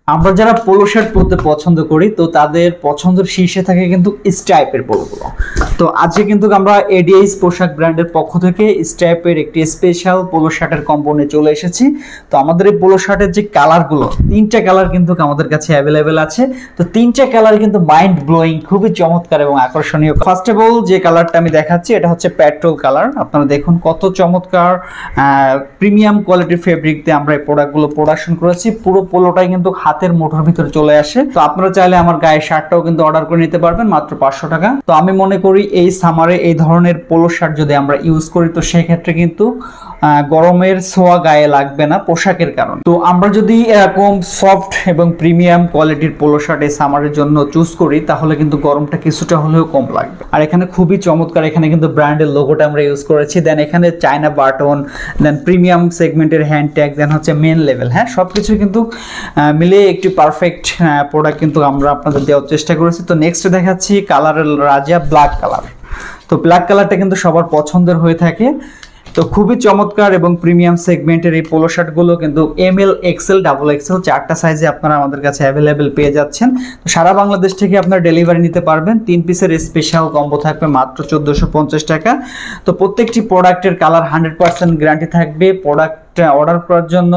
আমরা যারা polo shirt পরতে পছন্দ করি তো তাদের পছন্দের শীর্ষে থাকে কিন্তু স্ট্রাইপের পোলোগুলো। তো আজকে কিন্তু আমরা এডিএস পোশাক ব্র্যান্ডের পক্ষ থেকে স্ট্রাইপের একটি স্পেশাল পোলো শার্টের কম্বো নিয়ে চলে এসেছি। তো আমাদের এই পোলো শার্টের যে কালারগুলো, তিনটা কালার কিন্তু আমাদের কাছে অ্যাভেলেবেল আছে। তো তিনটা কালার কিন্তু মাইন্ড ব্লোয়িং, খুবই চমৎকার এবং আকর্ষণীয়। ফার্স্ট অফ অল যে কালারটা আমি দেখাচ্ছি এটা হচ্ছে পেট্রোল কালার। আপনারা দেখুন কত চমৎকার প্রিমিয়াম কোয়ালিটির ফেব্রিক দিয়ে আমরা এই প্রোডাক্টগুলো প্রোডাকশন করেছি। পুরো পোলোটাই কিন্তু হাতের মুঠোর ভিতরে চলে আসে। তো আপনারা চাইলে আমার গায়ের শার্টটাও কিন্তু অর্ডার করে নিতে পারবেন মাত্র 500 টাকা। তো আমি মনে করি এই সামারে এই ধরনের পোলো শার্ট যদি আমরা ইউজ করি তো সেক্ষেত্রে কিন্তু গরমের ছোঁয়া গায়ে লাগবে না পোশাকের কারণে। তো আমরা যদি এরকম সফট এবং প্রিমিয়াম কোয়ালিটির পোলো শার্ট এই সামারের জন্য চুজ করি তাহলে কিন্তু গরমটা কিছুটা হলেও কম লাগবে। আর এখানে খুবই চমৎকার, এখানে কিন্তু ব্র্যান্ডের লোগোটা আমরা ইউজ করেছি। দেন এখানে চায়না বাটন, দেন প্রিমিয়াম সেগমেন্টের হ্যান্ড ট্যাগ, দেন হচ্ছে মেন লেভেল। হ্যাঁ, সবকিছু কিন্তু মিলিয়ে একটি পারফেক্ট প্রোডাক্ট কিন্তু আমরা আপনাদের দেওয়ার চেষ্টা করেছি। তো নেক্সট দেখাচ্ছি কালারের রাজা ব্ল্যাক কালার। তো ব্ল্যাক কালারটা কিন্তু সবার পছন্দের হয়ে থাকে। তো খুবই চমৎকার এবং প্রিমিয়াম সেগমেন্টের এই পোলো শার্টগুলো কিন্তু ML, XL, XXL চারটা সাইজে আপনারা আমাদের কাছে অ্যাভেলেবেল পেয়ে যাচ্ছেন। তো সারা বাংলাদেশ থেকে আপনারা ডেলিভারি নিতে পারবেন। 3 পিসের স্পেশাল কম্বো থাকবে মাত্র 1450 টাকা। তো প্রত্যেকটি প্রোডাক্টের কালার 100% গ্যারান্টি থাকবে। প্রোডাক্ট অর্ডার করার জন্য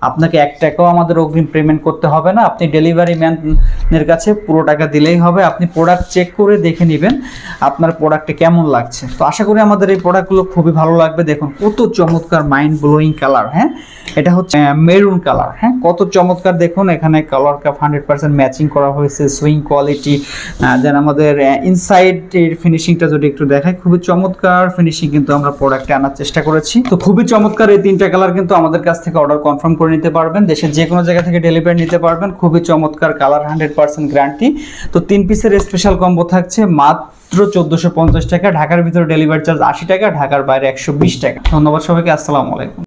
আপনাকে 1 টাকাও আমাদের অগ্রিম পেমেন্ট করতে হবে না। আপনি ডেলিভারি ম্যানের কাছে পুরো টাকা দিলেই হবে। আপনি প্রোডাক্ট চেক করে দেখে নেবেন আপনার প্রোডাক্টে কেমন লাগছে। তো আশা করি আমাদের এই প্রোডাক্টগুলো খুবই ভালো লাগবে। দেখুন কত চমৎকার মাইন্ড ব্লোয়িং কালার। হ্যাঁ, এটা হচ্ছে মেরুন কালার। হ্যাঁ, কত চমৎকার দেখুন, এখানে কালার কাপ 100% ম্যাচিং করা হয়েছে, সুইং কোয়ালিটি। দেন আমাদের ইনসাইড এর ফিনিশিংটা যদি একটু দেখাই, খুবই চমৎকার ফিনিশিং কিন্তু আমরা প্রোডাক্টে আনার চেষ্টা করেছি। তো খুবই চমৎকার এই তিনটা কালার কিন্তু আমাদের কাছ থেকে অর্ডার কনফার্ম করে নিতে পারবেন। দেশের যে কোনো জায়গা থেকে ডেলিভারি নিতে পারবেন। খুবই চমৎকার কালার, 100% গ্যারান্টি। তো 3 পিসের স্পেশাল কম্বো থাকছে মাত্র 1450 টাকা। ঢাকার ভিতরে ডেলিভারি চার্জ 80 টাকা, ঢাকার বাইরে 120 টাকা। ধন্যবাদ সবাইকে, আসসালামু আলাইকুম।